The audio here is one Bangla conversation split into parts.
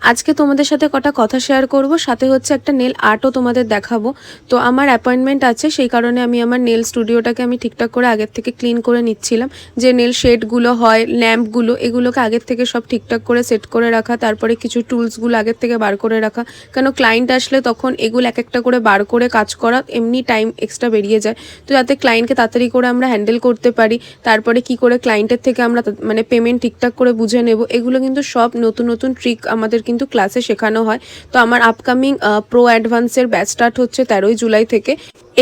আজকে তোমাদের সাথে কটা কথা শেয়ার করব, সাথে হচ্ছে একটা নেল আর্টও তোমাদের দেখাবো। তো আমার অ্যাপয়েন্টমেন্ট আছে, সেই কারণে আমি আমার নেল স্টুডিওটাকে আমি ঠিকঠাক করে আগের থেকে ক্লিন করে নিচ্ছিলাম। যে নেল শেডগুলো হয়, ল্যাম্পগুলো, এগুলোকে আগের থেকে সব ঠিকঠাক করে সেট করে রাখা, তারপরে কিছু টুলসগুলো আগের থেকে বার করে রাখা, কেন ক্লায়েন্ট আসলে তখন এগুলো এক একটা করে বার করে কাজ করা এমনি টাইম এক্সট্রা বেরিয়ে যায়। তো যাতে ক্লায়েন্টকে তাড়াতাড়ি করে আমরা হ্যান্ডেল করতে পারি, তারপরে কি করে ক্লায়েন্টের থেকে আমরা মানে পেমেন্ট ঠিকঠাক করে বুঝে নেব, এগুলো কিন্তু সব নতুন নতুন ট্রিক আমাদের কিন্তু ক্লাসে শেখানো হয়। তো আমার আপকামিং প্রো অ্যাডভান্সের ব্যাচ স্টার্ট হচ্ছে 13ই জুলাই থেকে।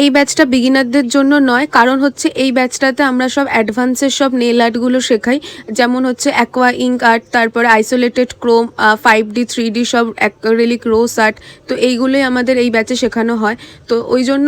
এই ব্যাচটা বিগিনারদের জন্য নয়, কারণ হচ্ছে এই ব্যাচটাতে আমরা সব অ্যাডভান্সের সব নেল আর্টগুলো শেখাই, যেমন হচ্ছে অ্যাকোয়া ইঙ্ক আর্ট, তারপরে আইসোলেটেড ক্রোম, 5D 3D সব অ্যাক্রিলিক রোজ আর্ট। তো এইগুলোই আমাদের এই ব্যাচে শেখানো হয়। তো ওই জন্য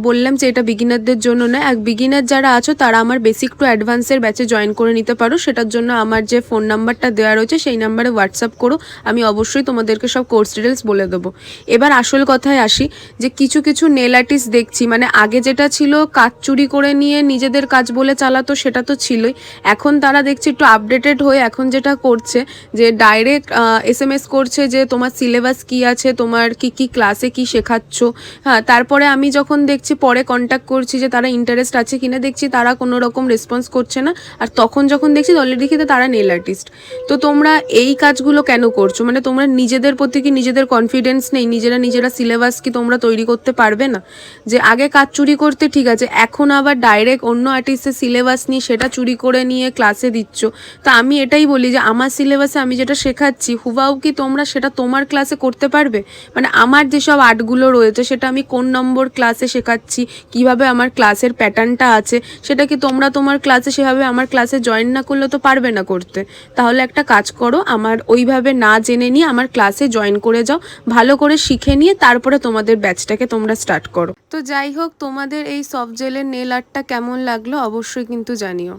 বললাম যে এটা বিগিনারদের জন্য নয়। এক বিগিনার যারা আছো তারা আমার বেসিক টু অ্যাডভান্সের ব্যাচে জয়েন করে নিতে পারো। সেটার জন্য আমার যে ফোন নাম্বারটা দেওয়া রয়েছে সেই নাম্বারে হোয়াটসঅ্যাপ করো, আমি অবশ্যই তোমাদেরকে সব কোর্স ডিটেলস বলে দেবো। এবার আসল কথায় আসি, যে কিছু কিছু নেল আর্টিস্ট দেখছি, মানে আগে যেটা ছিল কাজ চুরি করে নিয়ে নিজেদের কাজ বলে চালাতো, সেটা তো ছিলই। এখন তারা দেখছি একটু আপডেটেড হয়ে এখন যেটা করছে, যে ডাইরেক্ট SMS করছে যে তোমার সিলেবাস কি আছে, তোমার কি কি ক্লাসে কি শেখাচ্ছ। হ্যাঁ, তারপরে আমি যখন দেখছি পরে কন্ট্যাক্ট করছি যে তারা ইন্টারেস্ট আছে কিনা, দেখছি তারা কোনো রকম রেসপন্স করছে না। আর তখন যখন দেখছি অলরেডি কিন্তু তারা নেল আর্টিস্ট। তো তোমরা এই কাজগুলো কেন করছো? মানে তোমরা নিজেদের প্রতি কি নিজেদের কনফিডেন্স নেই? নিজেরা সিলেবাস কি তোমরা তৈরি করতে পারবে না? যে আগে কাজ চুরি করতে ঠিক আছে, এখন আবার ডাইরেক্ট অন্য আর্টিস্টের সিলেবাস নিয়ে সেটা চুরি করে নিয়ে ক্লাসে দিচ্ছ। তো আমি এটাই বলি যে আমার সিলেবাসে আমি যেটা শেখাচ্ছি হুবাহু কি তোমরা সেটা তোমার ক্লাসে করতে পারবে? মানে আমার যেসব আর্টগুলো রয়েছে সেটা আমি কোন নম্বর ক্লাসে শেখাচ্ছি, কিভাবে আমার ক্লাসের প্যাটার্নটা আছে, সেটা কি তোমরা তোমার ক্লাসে সেভাবে আমার ক্লাসে জয়েন না করলে তো পারবে না করতে। তাহলে একটা কাজ করো, আমার ওইভাবে না জেনে নিয়ে আমার ক্লাসে জয়েন করে যাও, ভালো করে শিখে নিয়ে তারপরে তোমাদের ব্যাচটাকে তোমরা স্টার্ট করো। তো যাই হোক, তোমাদের এই সফট জেলের নেল আর্টটা কেমন লাগলো অবশ্যই কিন্তু জানিও।